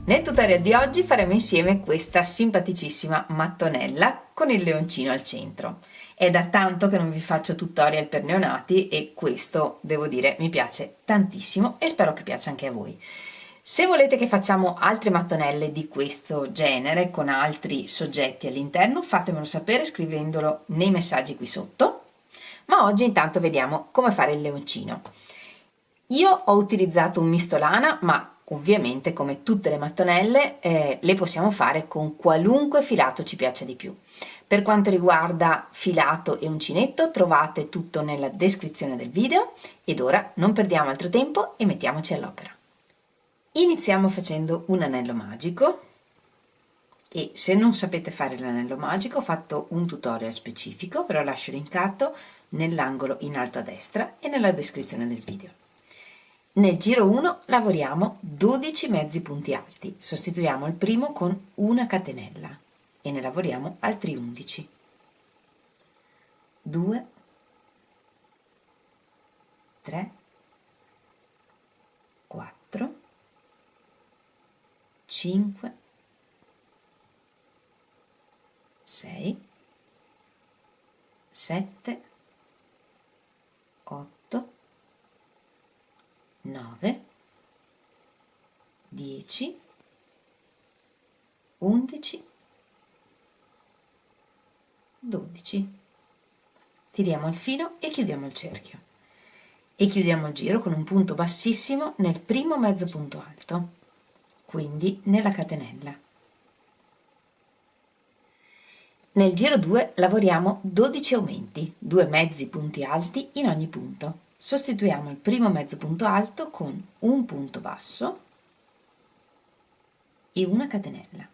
Nel tutorial di oggi faremo insieme questa simpaticissima mattonella con il leoncino al centro. È da tanto che non vi faccio tutorial per neonati e questo, devo dire, mi piace tantissimo e spero che piaccia anche a voi. Se volete che facciamo altre mattonelle di questo genere con altri soggetti all'interno, fatemelo sapere scrivendolo nei messaggi qui sotto. Ma oggi intanto vediamo come fare il leoncino. Io ho utilizzato un misto lana, ma ovviamente come tutte le mattonelle le possiamo fare con qualunque filato ci piaccia di più. Per quanto riguarda filato e uncinetto trovate tutto nella descrizione del video ed ora non perdiamo altro tempo e mettiamoci all'opera. Iniziamo facendo un anello magico e se non sapete fare l'anello magico ho fatto un tutorial specifico, ve lo lascio linkato nell'angolo in alto a destra e nella descrizione del video. Nel giro 1 lavoriamo 12 mezzi punti alti, sostituiamo il primo con una catenella e ne lavoriamo altri 11. 2, 3, 4, 5, 6, 7, 8, 9, 10, 11, 12. Tiriamo il filo e chiudiamo il cerchio. E chiudiamo il giro con un punto bassissimo nel primo mezzo punto alto, quindi nella catenella. Nel giro 2 lavoriamo 12 aumenti, 2 mezzi punti alti in ogni punto. Sostituiamo il primo mezzo punto alto con un punto basso e una catenella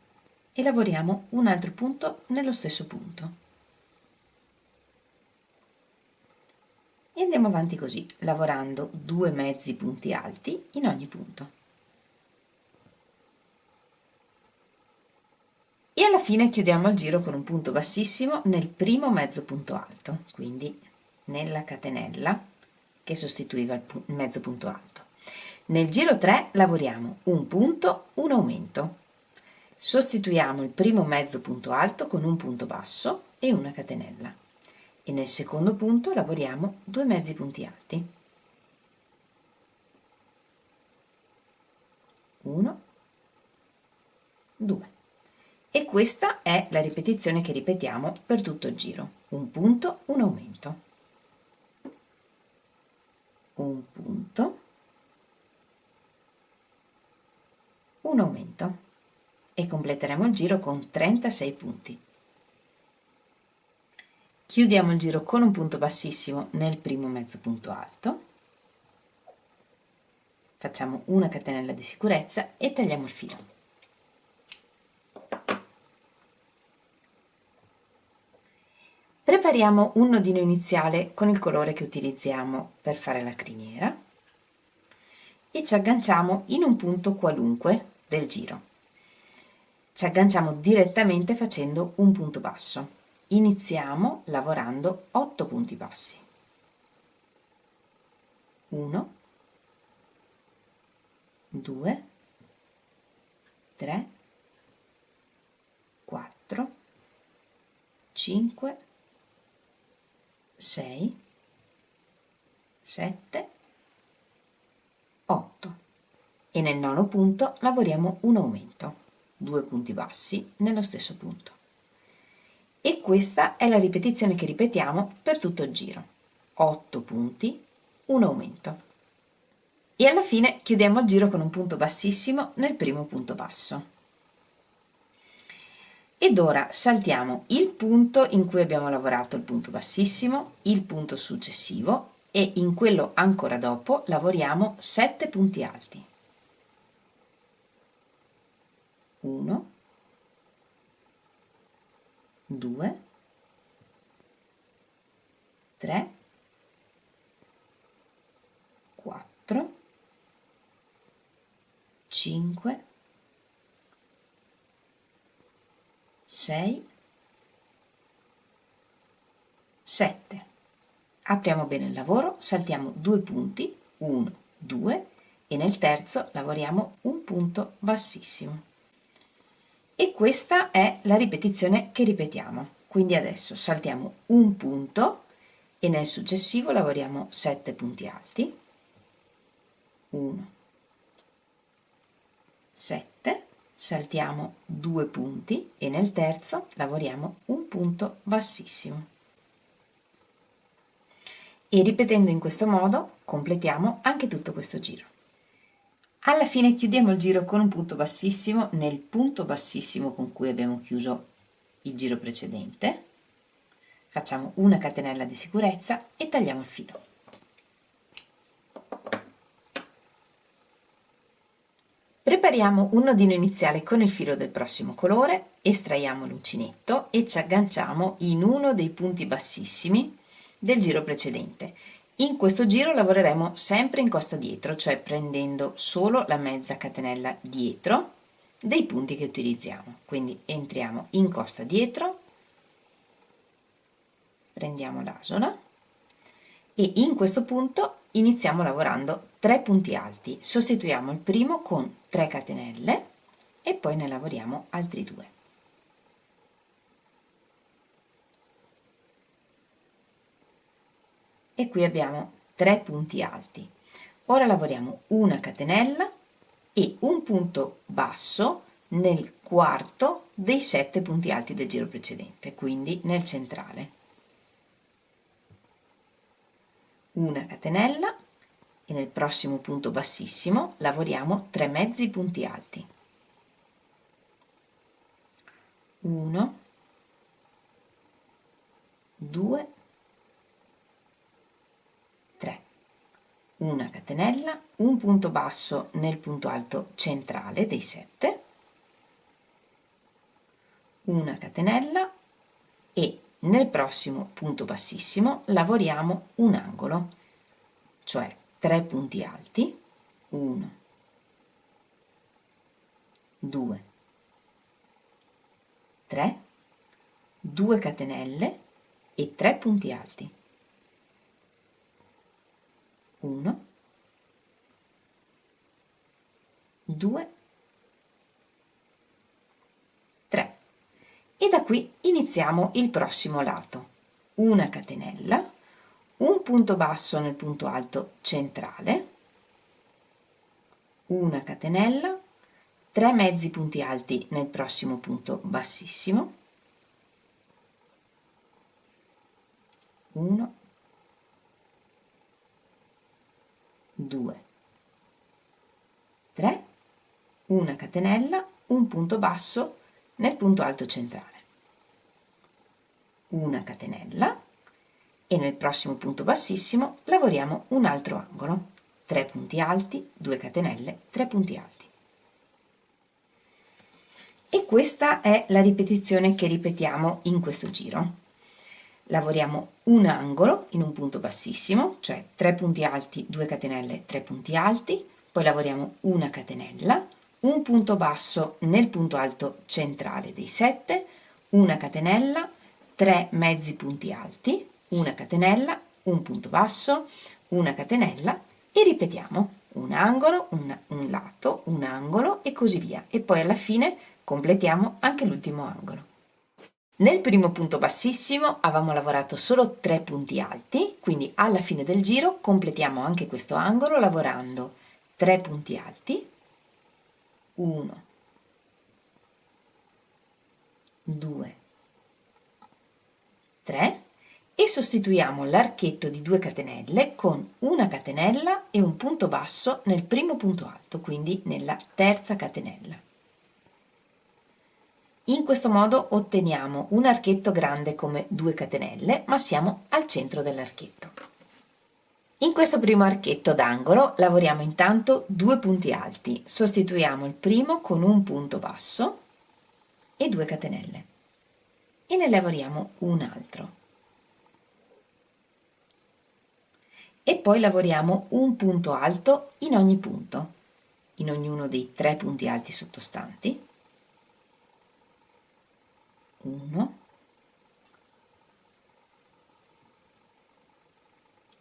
e lavoriamo un altro punto nello stesso punto. E andiamo avanti così, lavorando 2 mezzi punti alti in ogni punto. E alla fine chiudiamo il giro con un punto bassissimo nel primo mezzo punto alto, quindi nella catenella che sostituiva il mezzo punto alto. Nel giro 3 lavoriamo un punto, un aumento. Sostituiamo il primo mezzo punto alto con un punto basso e una catenella. E nel secondo punto lavoriamo 2 mezzi punti alti. 1, 2. E questa è la ripetizione che ripetiamo per tutto il giro. Un punto, un aumento. Un punto, un aumento e completeremo il giro con 36 punti. Chiudiamo il giro con un punto bassissimo nel primo mezzo punto alto, facciamo una catenella di sicurezza e tagliamo il filo. Prepariamo un nodino iniziale con il colore che utilizziamo per fare la criniera e ci agganciamo in un punto qualunque del giro. Ci agganciamo direttamente facendo un punto basso. Iniziamo lavorando 8 punti bassi. 1, 2, 3, 4, 5, 6, 7, 8 e nel nono punto lavoriamo un aumento, 2 punti bassi nello stesso punto. E questa è la ripetizione che ripetiamo per tutto il giro. 8 punti, un aumento. E alla fine chiudiamo il giro con un punto bassissimo nel primo punto basso. Ed ora saltiamo il punto in cui abbiamo lavorato il punto bassissimo, il punto successivo e in quello ancora dopo lavoriamo 7 punti alti. 1, 2, 3, 4, 5, 6, 7. Apriamo bene il lavoro, saltiamo 2 punti, 1, 2 e nel terzo lavoriamo un punto bassissimo. E questa è la ripetizione che ripetiamo. Quindi adesso saltiamo un punto e nel successivo lavoriamo 7 punti alti. 1, 7, saltiamo 2 punti e nel terzo lavoriamo un punto bassissimo. E ripetendo in questo modo completiamo anche tutto questo giro. Alla fine chiudiamo il giro con un punto bassissimo nel punto bassissimo con cui abbiamo chiuso il giro precedente. Facciamo una catenella di sicurezza e tagliamo il filo. Prepariamo un nodino iniziale con il filo del prossimo colore, estraiamo l'uncinetto e ci agganciamo in uno dei punti bassissimi del giro precedente. In questo giro lavoreremo sempre in costa dietro, cioè prendendo solo la mezza catenella dietro dei punti che utilizziamo. Quindi entriamo in costa dietro, prendiamo l'asola e in questo punto iniziamo lavorando 3 punti alti. Sostituiamo il primo con 3 catenelle e poi ne lavoriamo altri 2. E qui abbiamo 3 punti alti. Ora lavoriamo una catenella e un punto basso nel quarto dei 7 punti alti del giro precedente, quindi nel centrale. Una catenella e nel prossimo punto bassissimo lavoriamo 3 mezzi punti alti. 1, 2, 3. Una catenella, un punto basso nel punto alto centrale dei 7, una catenella e nel prossimo punto bassissimo lavoriamo un angolo, cioè 3 punti alti, 1, 2, 3, 2 catenelle e 3 punti alti. 1, 2, 3 e da qui iniziamo il prossimo lato. Una catenella, un punto basso nel punto alto centrale, una catenella, 3 mezzi punti alti nel prossimo punto bassissimo, 1, 2, 3, una catenella, un punto basso nel punto alto centrale, una catenella e nel prossimo punto bassissimo lavoriamo un altro angolo, 3 punti alti, 2 catenelle, 3 punti alti. E questa è la ripetizione che ripetiamo in questo giro. Lavoriamo un angolo in un punto bassissimo, cioè 3 punti alti, 2 catenelle, 3 punti alti, poi lavoriamo una catenella, un punto basso nel punto alto centrale dei 7, una catenella, 3 mezzi punti alti, una catenella, un punto basso, una catenella e ripetiamo un angolo, un lato, un angolo e così via. E poi alla fine completiamo anche l'ultimo angolo. Nel primo punto bassissimo avevamo lavorato solo 3 punti alti, quindi alla fine del giro completiamo anche questo angolo lavorando 3 punti alti, 1, 2, 3 e sostituiamo l'archetto di 2 catenelle con una catenella e un punto basso nel primo punto alto, quindi nella terza catenella. In questo modo otteniamo un archetto grande come 2 catenelle, ma siamo al centro dell'archetto. In questo primo archetto d'angolo lavoriamo intanto 2 punti alti, sostituiamo il primo con un punto basso e 2 catenelle e ne lavoriamo un altro. E poi lavoriamo un punto alto in ogni punto, in ognuno dei 3 punti alti sottostanti. 1,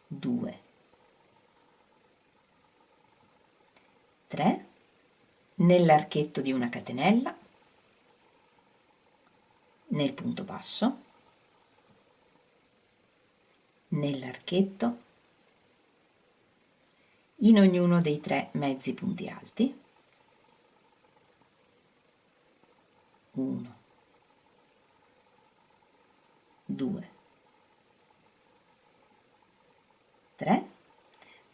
2, nell'archetto di una catenella, nel punto basso, nell'archetto, in ognuno dei 3 mezzi punti alti, 1, 2, 3,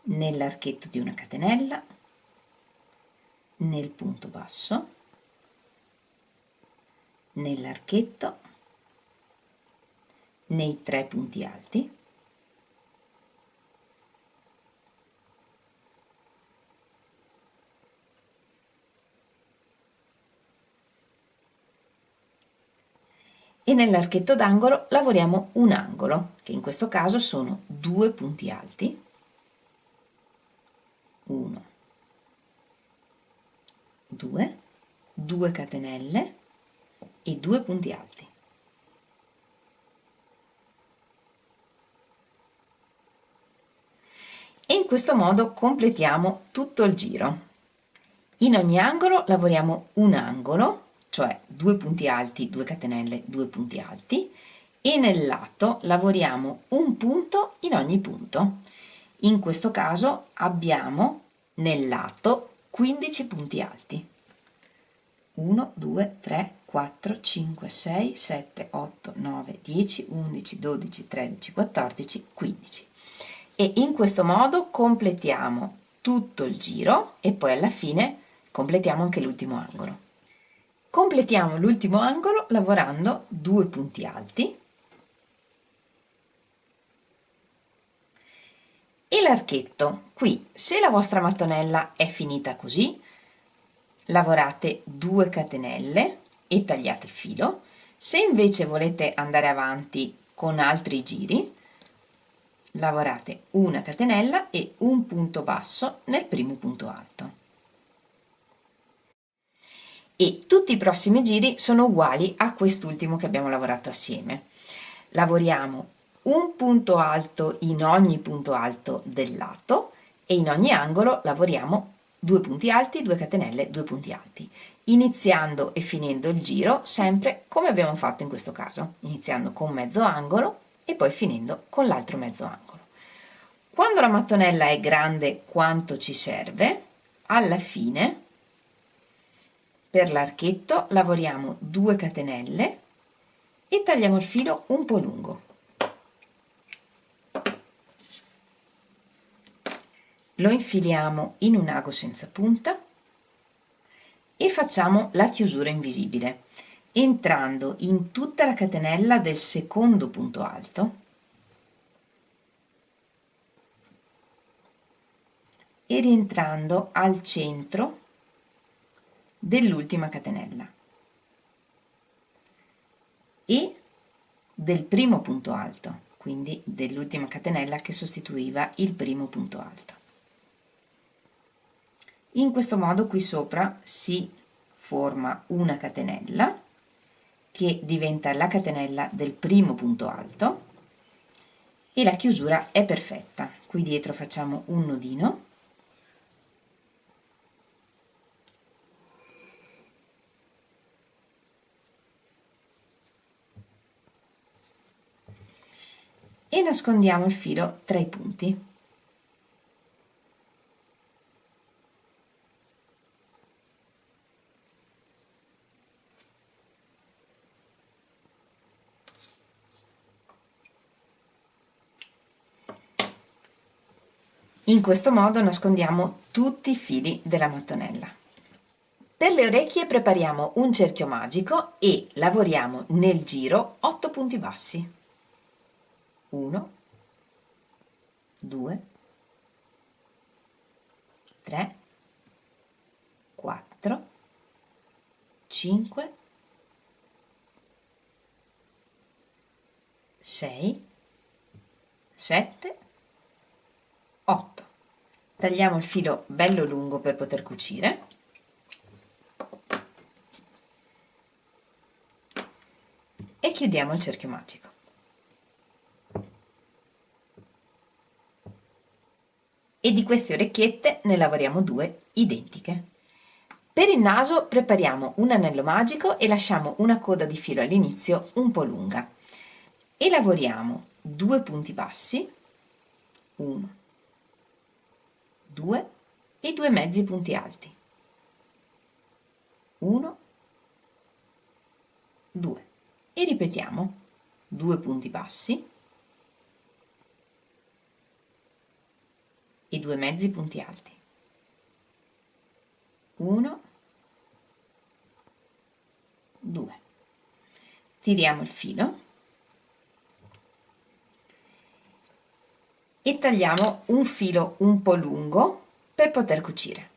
nell'archetto di una catenella, nel punto basso, nell'archetto, nei 3 punti alti, e nell'archetto d'angolo lavoriamo un angolo, che in questo caso sono 2 punti alti, 1, 2, 2 catenelle e 2 punti alti. E in questo modo completiamo tutto il giro. In ogni angolo lavoriamo un angolo, cioè 2 punti alti, 2 catenelle, 2 punti alti, e nel lato lavoriamo un punto in ogni punto. In questo caso abbiamo nel lato 15 punti alti. 1, 2, 3, 4, 5, 6, 7, 8, 9, 10, 11, 12, 13, 14, 15. E in questo modo completiamo tutto il giro e poi alla fine completiamo anche l'ultimo angolo. Completiamo l'ultimo angolo lavorando 2 punti alti e l'archetto. Qui, se la vostra mattonella è finita così, lavorate 2 catenelle e tagliate il filo. Se invece volete andare avanti con altri giri, lavorate una catenella e un punto basso nel primo punto alto. E tutti i prossimi giri sono uguali a quest'ultimo che abbiamo lavorato assieme. Lavoriamo un punto alto in ogni punto alto del lato e in ogni angolo lavoriamo 2 punti alti, 2 catenelle, 2 punti alti, iniziando e finendo il giro sempre come abbiamo fatto in questo caso, iniziando con mezzo angolo e poi finendo con l'altro mezzo angolo. Quando la mattonella è grande quanto ci serve, alla fine per l'archetto lavoriamo 2 catenelle e tagliamo il filo un po' lungo. Lo infiliamo in un ago senza punta e facciamo la chiusura invisibile, entrando in tutta la catenella del secondo punto alto e rientrando al centro dell'ultima catenella e del primo punto alto, quindi dell'ultima catenella che sostituiva il primo punto alto. In questo modo qui sopra si forma una catenella che diventa la catenella del primo punto alto e la chiusura è perfetta. Qui dietro facciamo un nodino e nascondiamo il filo tra i punti. In questo modo nascondiamo tutti i fili della mattonella. Per le orecchie prepariamo un cerchio magico e lavoriamo nel giro 8 punti bassi. 1, 2, 3, 4, 5, 6, 7, 8. Tagliamo il filo bello lungo per poter cucire e chiudiamo il cerchio magico. E di queste orecchiette ne lavoriamo 2 identiche. Per il naso prepariamo un anello magico e lasciamo una coda di filo all'inizio un po' lunga e lavoriamo 2 punti bassi, 1, 2 e 2 mezzi punti alti, 1, 2 e ripetiamo 2 punti bassi e 2 mezzi punti alti, 1, 2. Tiriamo il filo e tagliamo un filo un po' lungo per poter cucire.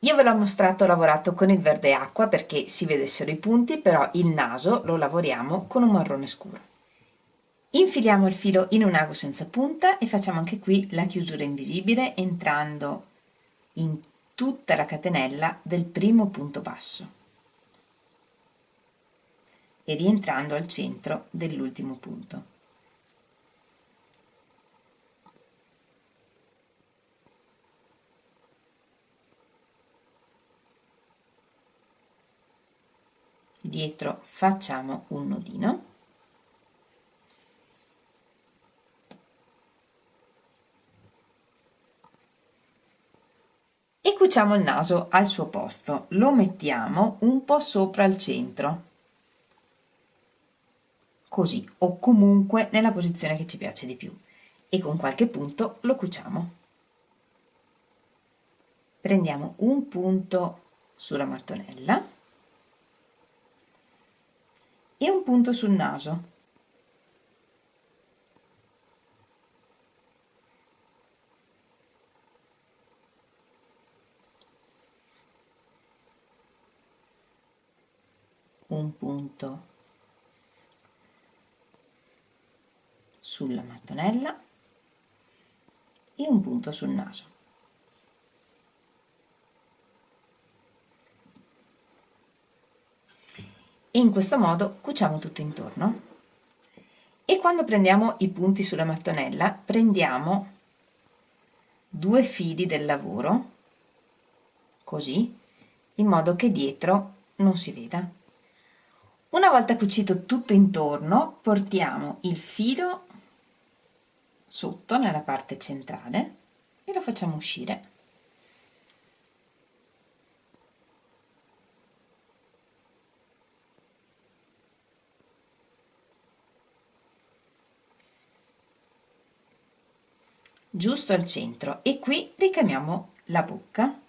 Io ve l'ho mostrato lavorato con il verde acqua perché si vedessero i punti, però il naso lo lavoriamo con un marrone scuro. Infiliamo il filo in un ago senza punta e facciamo anche qui la chiusura invisibile entrando in tutta la catenella del primo punto basso e rientrando al centro dell'ultimo punto. Dietro facciamo un nodino e cuciamo il naso al suo posto, lo mettiamo un po' sopra il centro, così, o comunque nella posizione che ci piace di più, e con qualche punto lo cuciamo. Prendiamo un punto sulla mattonella e un punto sul naso. Un punto sulla mattonella e un punto sul naso. E in questo modo cuciamo tutto intorno. E quando prendiamo i punti sulla mattonella, prendiamo 2 fili del lavoro, così, in modo che dietro non si veda. Una volta cucito tutto intorno, portiamo il filo sotto nella parte centrale e lo facciamo uscire. Giusto al centro e qui ricamiamo la bocca.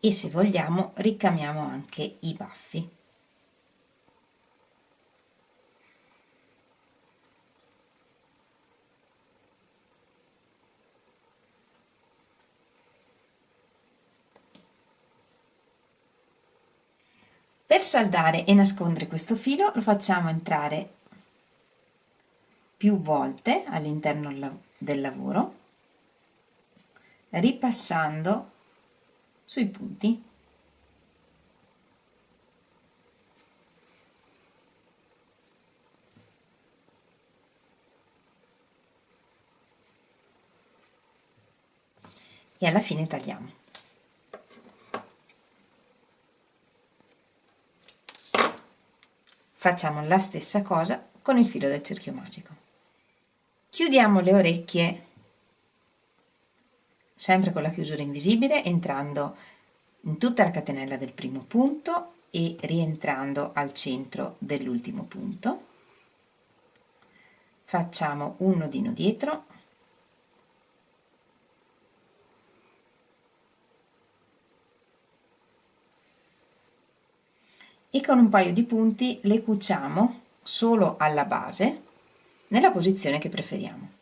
E se vogliamo ricamiamo anche i baffi. Per saldare e nascondere questo filo lo facciamo entrare più volte all'interno del lavoro, ripassando sui punti. E alla fine tagliamo. Facciamo la stessa cosa con il filo del cerchio magico. Chiudiamo le orecchie sempre con la chiusura invisibile, entrando in tutta la catenella del primo punto e rientrando al centro dell'ultimo punto. Facciamo un nodino dietro e con un paio di punti le cuciamo solo alla base nella posizione che preferiamo.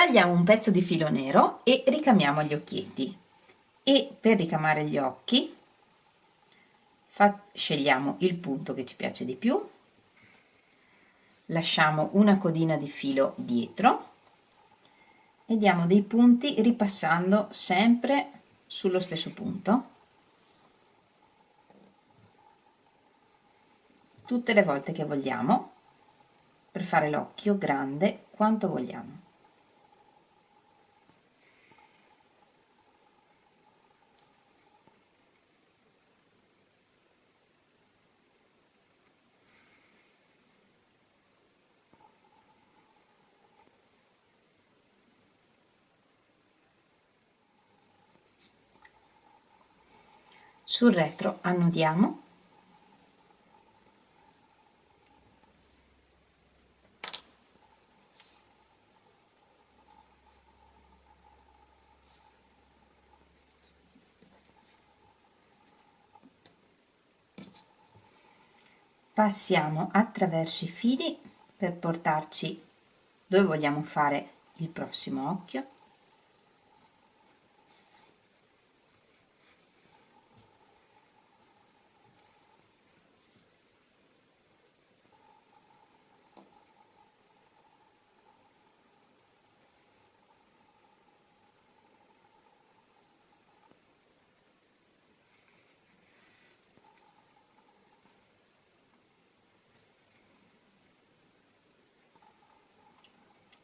tagliamo un pezzo di filo nero e ricamiamo gli occhietti. E per ricamare gli occhi scegliamo il punto che ci piace di più, lasciamo una codina di filo dietro e diamo dei punti ripassando sempre sullo stesso punto tutte le volte che vogliamo, per fare l'occhio grande quanto vogliamo. Sul retro annodiamo passiamo attraverso i fili per portarci dove vogliamo fare il prossimo occhio.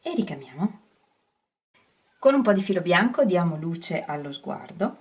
E ricamiamo. Con un po' di filo bianco diamo luce allo sguardo.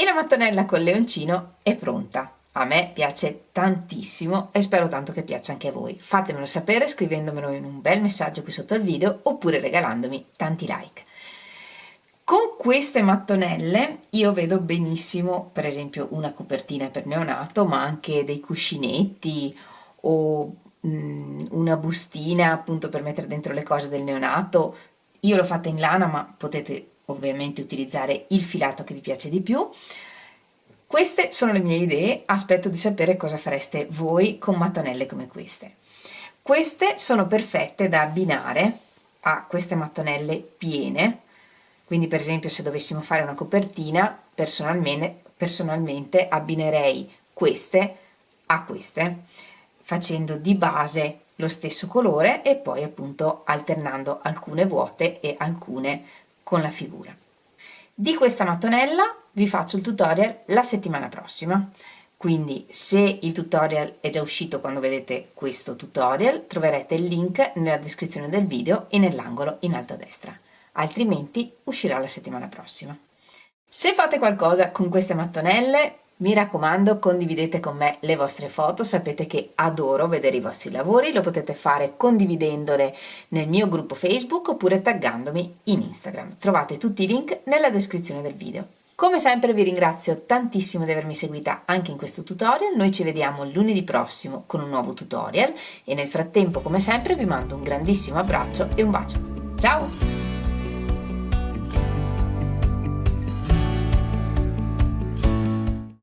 E la mattonella col leoncino è pronta. A me piace tantissimo e spero tanto che piaccia anche a voi. Fatemelo sapere scrivendomelo in un bel messaggio qui sotto il video oppure regalandomi tanti like. Con queste mattonelle io vedo benissimo, per esempio, una copertina per neonato, ma anche dei cuscinetti o una bustina appunto per mettere dentro le cose del neonato. Io l'ho fatta in lana, ma potete ovviamente utilizzare il filato che vi piace di più. Queste sono le mie idee, aspetto di sapere cosa fareste voi con mattonelle come queste. Queste sono perfette da abbinare a queste mattonelle piene, quindi per esempio se dovessimo fare una copertina, personalmente abbinerei queste a queste, facendo di base lo stesso colore e poi appunto alternando alcune vuote e alcune con la figura. Di questa mattonella vi faccio il tutorial la settimana prossima, quindi se il tutorial è già uscito quando vedete questo tutorial troverete il link nella descrizione del video e nell'angolo in alto a destra, altrimenti uscirà la settimana prossima. Se fate qualcosa con queste mattonelle, mi raccomando, condividete con me le vostre foto, sapete che adoro vedere i vostri lavori, lo potete fare condividendole nel mio gruppo Facebook oppure taggandomi in Instagram. Trovate tutti i link nella descrizione del video. Come sempre vi ringrazio tantissimo di avermi seguita anche in questo tutorial, noi ci vediamo lunedì prossimo con un nuovo tutorial e nel frattempo come sempre vi mando un grandissimo abbraccio e un bacio. Ciao!